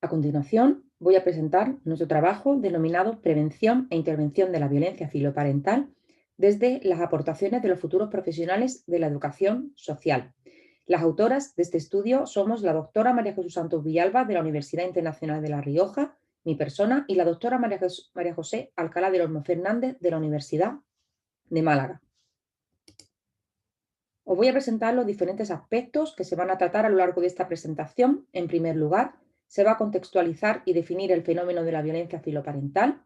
A continuación, voy a presentar nuestro trabajo denominado Prevención e Intervención de la Violencia Filoparental desde las aportaciones de los futuros profesionales de la educación social. Las autoras de este estudio somos la doctora María Jesús Santos Villalba de la Universidad Internacional de La Rioja, mi persona, y la doctora María José Alcalá del Olmo Fernández de la Universidad de Málaga. Os voy a presentar los diferentes aspectos que se van a tratar a lo largo de esta presentación. En primer lugar, se va a contextualizar y definir el fenómeno de la violencia filoparental.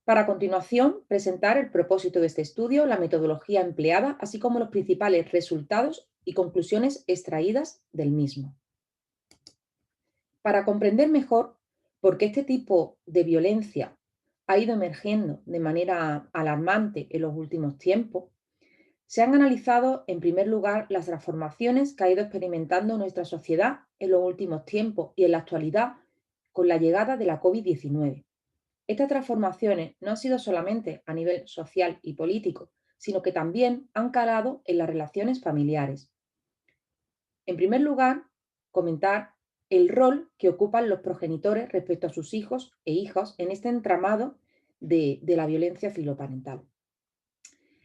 Para a continuación presentar el propósito de este estudio, la metodología empleada, así como los principales resultados y conclusiones extraídas del mismo. Para comprender mejor por qué este tipo de violencia ha ido emergiendo de manera alarmante en los últimos tiempos, se han analizado, en primer lugar, las transformaciones que ha ido experimentando nuestra sociedad en los últimos tiempos y en la actualidad con la llegada de la COVID-19. Estas transformaciones no han sido solamente a nivel social y político, sino que también han calado en las relaciones familiares. En primer lugar, comentar el rol que ocupan los progenitores respecto a sus hijos e hijas en este entramado de la violencia filoparental.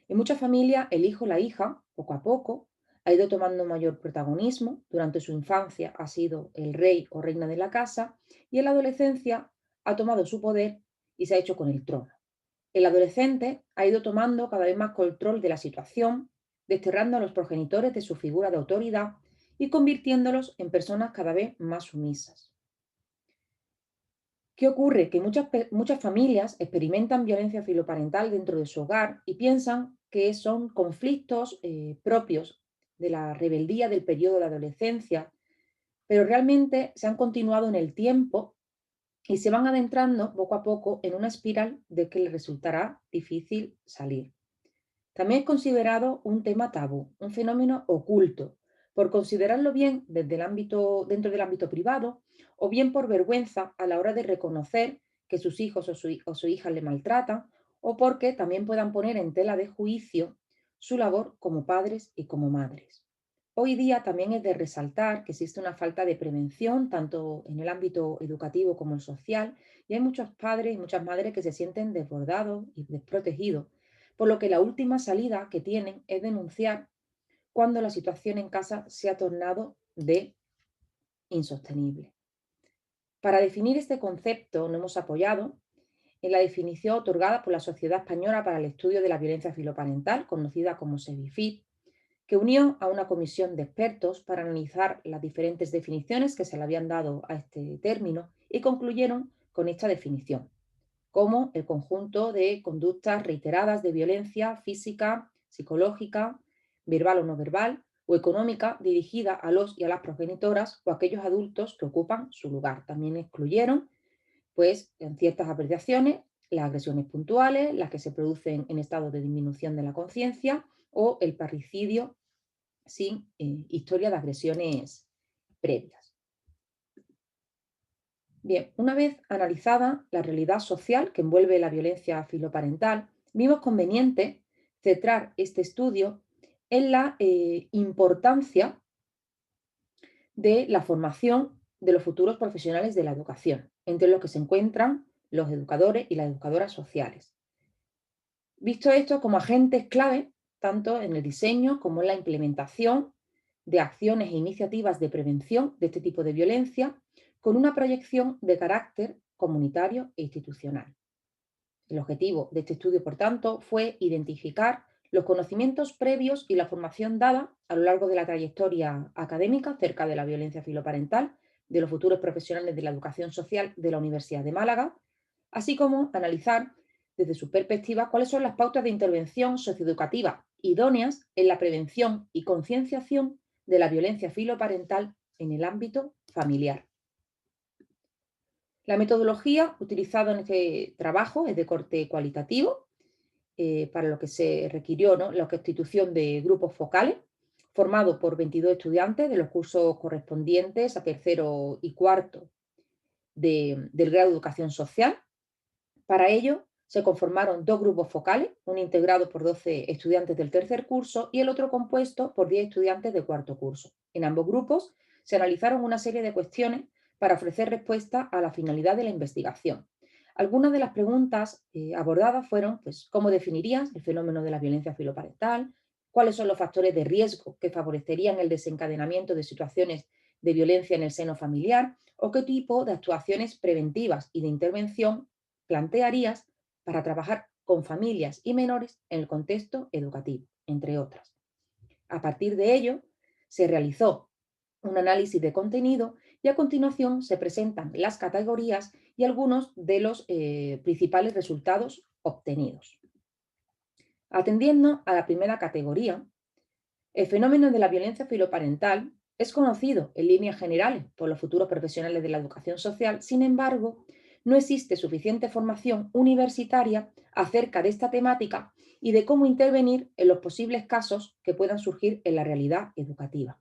En muchas familias, el hijo o la hija, poco a poco, ha ido tomando mayor protagonismo. Durante su infancia ha sido el rey o reina de la casa y en la adolescencia ha tomado su poder y se ha hecho con el trono. El adolescente ha ido tomando cada vez más control de la situación, desterrando a los progenitores de su figura de autoridad y convirtiéndolos en personas cada vez más sumisas. ¿Qué ocurre? Que muchas familias experimentan violencia filoparental dentro de su hogar y piensan que son conflictos propios de la rebeldía del periodo de adolescencia, pero realmente se han continuado en el tiempo y se van adentrando poco a poco en una espiral de que les resultará difícil salir. También es considerado un tema tabú, un fenómeno oculto, por considerarlo bien dentro del ámbito privado o bien por vergüenza a la hora de reconocer que sus hijos o su hija le maltratan o porque también puedan poner en tela de juicio su labor como padres y como madres. Hoy día también es de resaltar que existe una falta de prevención tanto en el ámbito educativo como el social y hay muchos padres y muchas madres que se sienten desbordados y desprotegidos, por lo que la última salida que tienen es denunciar cuando la situación en casa se ha tornado de insostenible. Para definir este concepto nos hemos apoyado en la definición otorgada por la Sociedad Española para el Estudio de la Violencia Filoparental, conocida como SEVIFIT, que unió a una comisión de expertos para analizar las diferentes definiciones que se le habían dado a este término y concluyeron con esta definición, como el conjunto de conductas reiteradas de violencia física, psicológica, verbal o no verbal, o económica dirigida a los y a las progenitoras o a aquellos adultos que ocupan su lugar. También excluyeron, pues, en ciertas apreciaciones, las agresiones puntuales, las que se producen en estado de disminución de la conciencia o el parricidio sin historia de agresiones previas. Bien, una vez analizada la realidad social que envuelve la violencia filoparental, vimos conveniente centrar este estudio en la importancia de la formación de los futuros profesionales de la educación, entre los que se encuentran los educadores y las educadoras sociales. Visto esto como agentes clave, tanto en el diseño como en la implementación de acciones e iniciativas de prevención de este tipo de violencia, con una proyección de carácter comunitario e institucional. El objetivo de este estudio, por tanto, fue identificar los conocimientos previos y la formación dada a lo largo de la trayectoria académica acerca de la violencia filoparental de los futuros profesionales de la educación social de la Universidad de Málaga, así como analizar desde su perspectiva cuáles son las pautas de intervención socioeducativa idóneas en la prevención y concienciación de la violencia filoparental en el ámbito familiar. La metodología utilizada en este trabajo es de corte cualitativo, para lo que se requirió, ¿no?, la constitución de grupos focales, formados por 22 estudiantes de los cursos correspondientes a tercero y cuarto del grado de educación social. Para ello se conformaron dos grupos focales, uno integrado por 12 estudiantes del tercer curso y el otro compuesto por 10 estudiantes de cuarto curso. En ambos grupos se analizaron una serie de cuestiones para ofrecer respuesta a la finalidad de la investigación. Algunas de las preguntas abordadas fueron, pues, ¿cómo definirías el fenómeno de la violencia filoparental? ¿Cuáles son los factores de riesgo que favorecerían el desencadenamiento de situaciones de violencia en el seno familiar? ¿O qué tipo de actuaciones preventivas y de intervención plantearías para trabajar con familias y menores en el contexto educativo, entre otras? A partir de ello, se realizó un análisis de contenido y a continuación se presentan las categorías y algunos de los principales resultados obtenidos. Atendiendo a la primera categoría, el fenómeno de la violencia filoparental es conocido en líneas generales por los futuros profesionales de la educación social. Sin embargo, no existe suficiente formación universitaria acerca de esta temática y de cómo intervenir en los posibles casos que puedan surgir en la realidad educativa.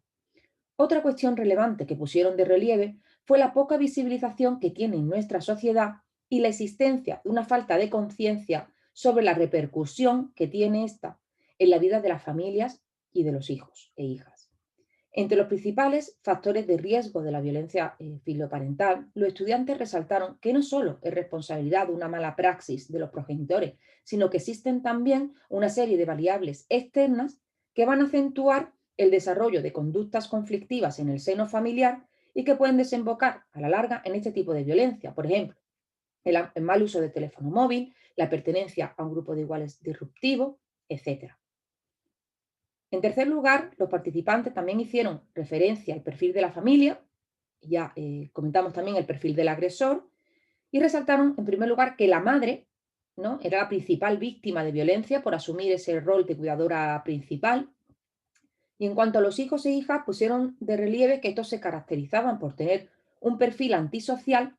Otra cuestión relevante que pusieron de relieve fue la poca visibilización que tiene en nuestra sociedad y la existencia de una falta de conciencia sobre la repercusión que tiene esta en la vida de las familias y de los hijos e hijas. Entre los principales factores de riesgo de la violencia filoparental, los estudiantes resaltaron que no solo es responsabilidad de una mala praxis de los progenitores, sino que existen también una serie de variables externas que van a acentuar el desarrollo de conductas conflictivas en el seno familiar y que pueden desembocar a la larga en este tipo de violencia. Por ejemplo, el mal uso del teléfono móvil, la pertenencia a un grupo de iguales disruptivo, etc. En tercer lugar, los participantes también hicieron referencia al perfil de la familia, ya comentamos también el perfil del agresor, y resaltaron en primer lugar que la madre, ¿no?, era la principal víctima de violencia por asumir ese rol de cuidadora principal. Y en cuanto a los hijos e hijas, pusieron de relieve que estos se caracterizaban por tener un perfil antisocial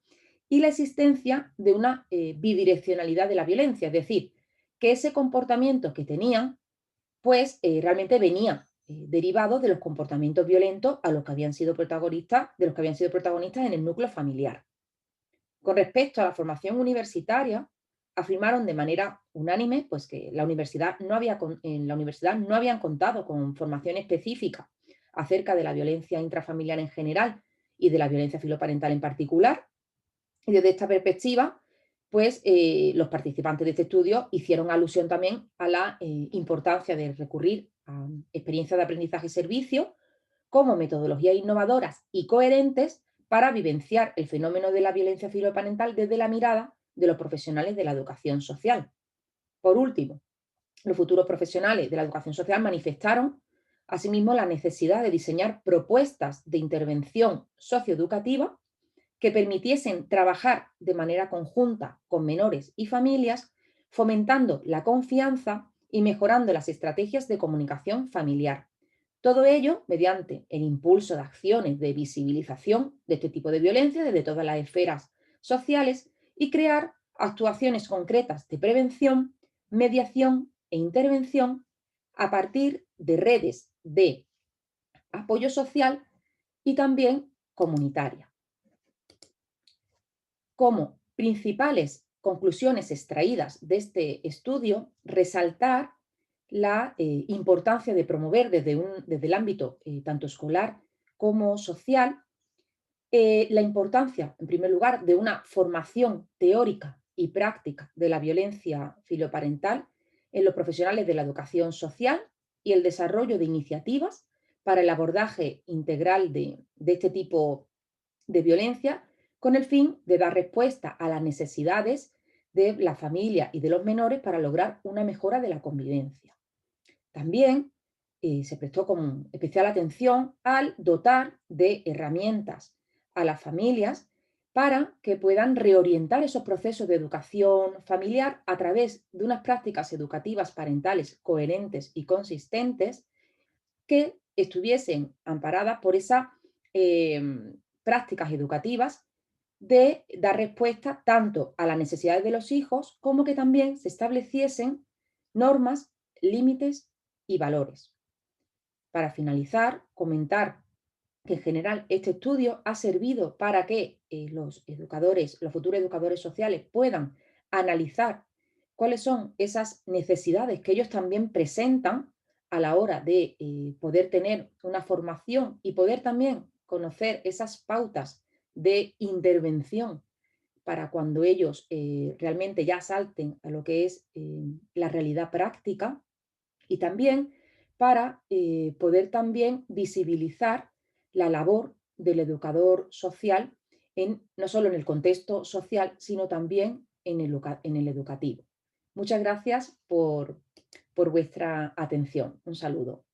y la existencia de una bidireccionalidad de la violencia, es decir, que ese comportamiento que tenían pues realmente venía derivado de los comportamientos violentos a los que habían sido protagonistas, de los que habían sido protagonistas en el núcleo familiar. Con respecto a la formación universitaria, afirmaron de manera unánime pues, que en la universidad no habían contado con formación específica acerca de la violencia intrafamiliar en general y de la violencia filoparental en particular. Y desde esta perspectiva, pues los participantes de este estudio hicieron alusión también a la importancia de recurrir a experiencias de aprendizaje-servicio como metodologías innovadoras y coherentes para vivenciar el fenómeno de la violencia filoparental desde la mirada de los profesionales de la educación social. Por último, los futuros profesionales de la educación social manifestaron asimismo la necesidad de diseñar propuestas de intervención socioeducativa que permitiesen trabajar de manera conjunta con menores y familias, fomentando la confianza y mejorando las estrategias de comunicación familiar. Todo ello mediante el impulso de acciones de visibilización de este tipo de violencia desde todas las esferas sociales y crear actuaciones concretas de prevención, mediación e intervención a partir de redes de apoyo social y también comunitaria. Como principales conclusiones extraídas de este estudio, resaltar la importancia de promover desde el ámbito tanto escolar como social la importancia, en primer lugar, de una formación teórica y práctica de la violencia filoparental en los profesionales de la educación social y el desarrollo de iniciativas para el abordaje integral de este tipo de violencia con el fin de dar respuesta a las necesidades de la familia y de los menores para lograr una mejora de la convivencia. También se prestó con especial atención al dotar de herramientas a las familias para que puedan reorientar esos procesos de educación familiar a través de unas prácticas educativas parentales coherentes y consistentes que estuviesen amparadas por esas prácticas educativas de dar respuesta tanto a las necesidades de los hijos como que también se estableciesen normas, límites y valores. Para finalizar, comentar que en general este estudio ha servido para que los educadores, los futuros educadores sociales puedan analizar cuáles son esas necesidades que ellos también presentan a la hora de poder tener una formación y poder también conocer esas pautas de intervención para cuando ellos realmente ya salten a lo que es la realidad práctica y también para poder también visibilizar la labor del educador social no solo en el contexto social, sino también en el educativo. Muchas gracias por vuestra atención. Un saludo.